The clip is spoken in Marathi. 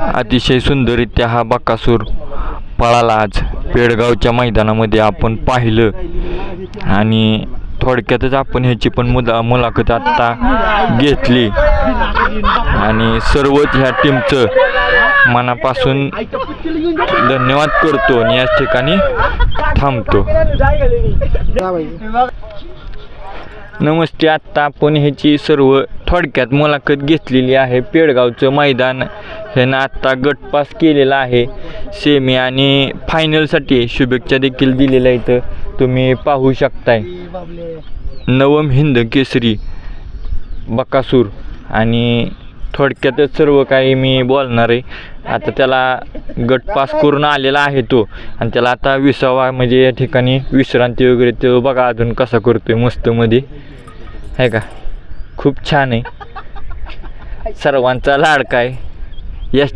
अतिशय सुंदररित्या हा बकासूर पळाला आज पेडगावच्या मैदानामध्ये आपण पाहिलं. आणि थोडक्यातच आपण ह्याची पण मुलाखत आत्ता घेतली आणि सर्वच ह्या टीमचं मनापासून धन्यवाद करतो आणि याच ठिकाणी थांबतो. नमस्ते. आत्ता आपण ह्याची सर्व थोडक्यात मुलाखत घेतलेली आहे. पेडगावचं मैदान ह्यानं आत्ता गट पास केलेला आहे. सेमी आणि फायनलसाठी शुभेच्छा देखील दिलेल्या इथं तुम्ही पाहू शकताय. नवम हिंद केसरी बकासूर आणि थोडक्यातच सर्व काही मी बोलणार आहे. आता त्याला गट पास करून आलेला आहे तो आणि त्याला आता 20वा म्हणजे या ठिकाणी विश्रांती वगैरे तो बघा अजून कसा करतोय मस्तमध्ये आहे का. खूप छान आहे. सर्वांचा लाडका आहे. याच